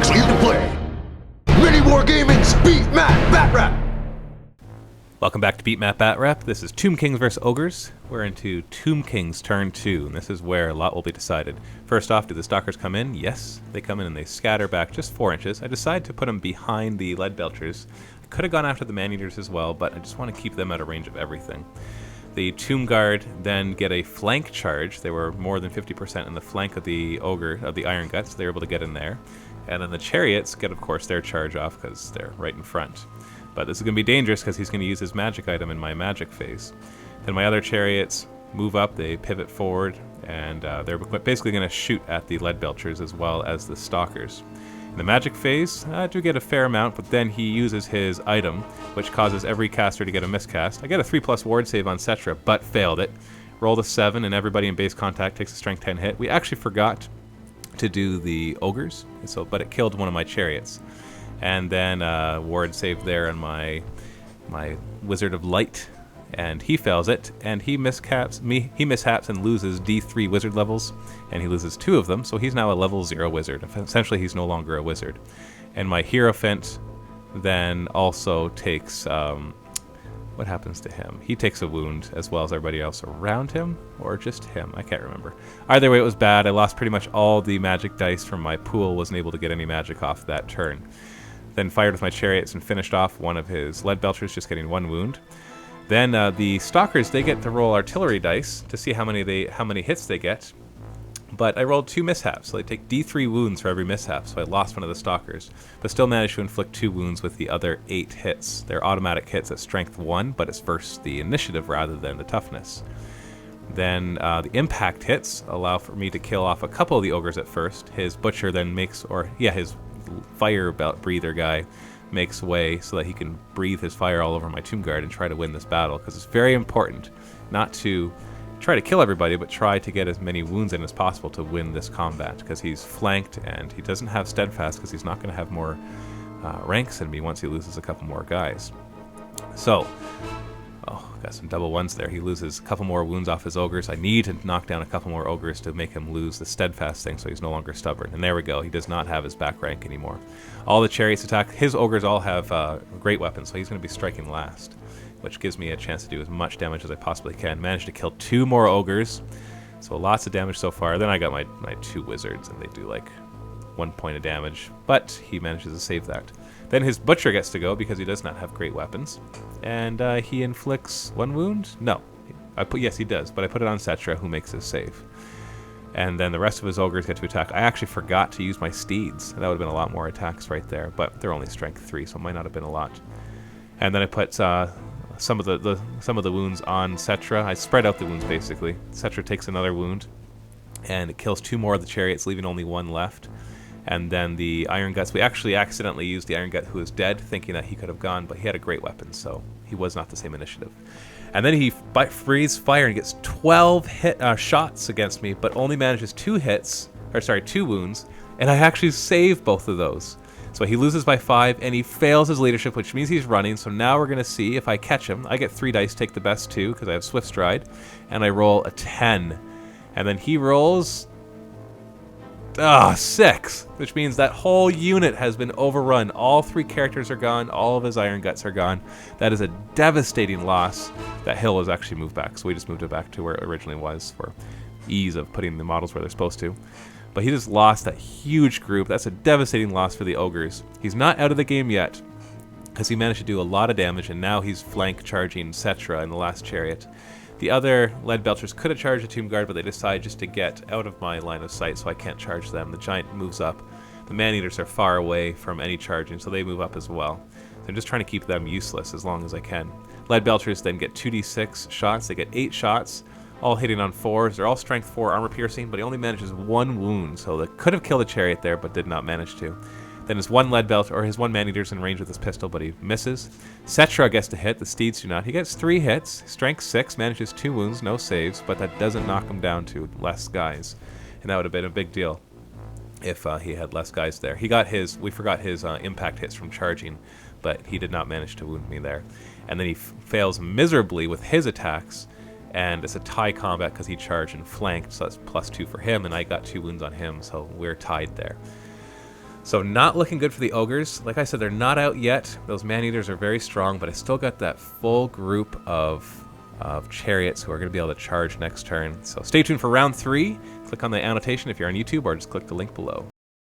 actually into play. MiniWarGaming's Beat Map Batrep. Welcome back to Beat Map Batrep. This is Tomb Kings vs. Ogres. We're into Tomb Kings turn 2, and this is where a lot will be decided. First off, do the stalkers come in? Yes, they come in and they scatter back just 4 inches. I decided to put them behind the lead belchers. I could have gone after the man-eaters as well, but I just want to keep them out of range of everything. The Tomb Guard then get a flank charge. They were more than 50% in the flank of the Ogre, of the Iron Guts. They were able to get in there. And then the Chariots get, of course, their charge off because they're right in front. But this is going to be dangerous because he's going to use his magic item in my magic phase. Then my other Chariots move up, they pivot forward, and they're basically going to shoot at the lead belchers as well as the stalkers. In the magic phase, I do get a fair amount, but then he uses his item, which causes every caster to get a miscast. I get a 3+ ward save on Cetra, but failed it. Rolled a 7, and everybody in base contact takes a strength 10 hit. We actually forgot to do the Ogres, but it killed one of my Chariots. And then ward save there on my Wizard of Light, and he fails it, and he mishaps and loses D3 wizard levels, and he loses 2 of them, so he's now a level 0 wizard. Essentially, he's no longer a wizard. And my Hierophant then also takes, what happens to him? He takes a wound, as well as everybody else around him, or just him? I can't remember. Either way, it was bad. I lost pretty much all the magic dice from my pool, wasn't able to get any magic off that turn. Then fired with my Chariots and finished off one of his lead belchers, just getting 1 wound. Then the stalkers, they get to roll artillery dice to see how many hits they get. But I rolled 2 mishaps, so they take D3 wounds for every mishap, so I lost one of the stalkers, but still managed to inflict 2 wounds with the other 8 hits. They're automatic hits at strength 1, but it's versus the initiative rather than the toughness. Then the impact hits allow for me to kill off a couple of the ogres at first. His butcher then his fire breather guy makes way so that he can breathe his fire all over my Tomb Guard and try to win this battle, because it's very important not to try to kill everybody, but try to get as many wounds in as possible to win this combat, because he's flanked and he doesn't have steadfast because he's not going to have more ranks in me once he loses a couple more guys. So, got some double ones there. He loses a couple more wounds off his ogres. I need to knock down a couple more ogres to make him lose the steadfast thing so he's no longer stubborn. And there we go. He does not have his back rank anymore. All the Chariots attack. His ogres all have great weapons, so he's going to be striking last, which gives me a chance to do as much damage as I possibly can. Managed to kill 2 more ogres, so lots of damage so far. Then I got my 2 wizards, and they do like 1 point of damage, but he manages to save that. Then his butcher gets to go because he does not have great weapons, and he inflicts 1 wound? No. Yes, he does, but I put it on Cetra, who makes his save. And then the rest of his ogres get to attack. I actually forgot to use my steeds. That would have been a lot more attacks right there, but they're only strength 3, so it might not have been a lot. And then I put some of the wounds on Cetra. I spread out the wounds basically. Cetra takes another wound, and it kills 2 more of the Chariots, leaving only 1 left. And then the Iron Guts, we actually accidentally used the Iron Gut, who is dead, thinking that he could have gone, but he had a great weapon, so he was not the same initiative. And then he breathes fire and gets 12 shots against me, but only manages 2 wounds, and I actually save both of those. So he loses by 5, and he fails his leadership, which means he's running. So now we're going to see if I catch him. I get 3 dice, take the best 2, because I have Swift Stride, and I roll a 10. And then he rolls 6, which means that whole unit has been overrun. All 3 characters are gone. All of his Iron Guts are gone. That is a devastating loss. That hill was actually moved back, so we just moved it back to where it originally was for ease of putting the models where they're supposed to. But he just lost that huge group. That's a devastating loss for the Ogres. He's not out of the game yet, because he managed to do a lot of damage, and now he's flank charging Cetra in the last Chariot. The other lead belchers could have charged the Tomb Guard, but they decided just to get out of my line of sight, so I can't charge them. The Giant moves up. The Man-Eaters are far away from any charging, so they move up as well. So I'm just trying to keep them useless as long as I can. Lead belchers then get 2d6 shots. They get 8 shots, all hitting on 4s. They're all strength 4 armor piercing, but he only manages 1 wound, so they could have killed a Chariot there, but did not manage to. Then his 1 lead belt, or his 1 man-eater's in range with his pistol, but he misses. Cetra gets to hit, the steeds do not. He gets 3 hits, strength 6, manages 2 wounds, no saves, but that doesn't knock him down to less guys. And that would have been a big deal if he had less guys there. He got we forgot his impact hits from charging, but he did not manage to wound me there. And then he fails miserably with his attacks, and it's a tie combat because he charged and flanked, so that's +2 for him, and I got 2 wounds on him, so we're tied there. So not looking good for the Ogres. Like I said, they're not out yet. Those Man-Eaters are very strong, but I still got that full group of chariots who are going to be able to charge next turn. So stay tuned for round 3. Click on the annotation if you're on YouTube, or just click the link below.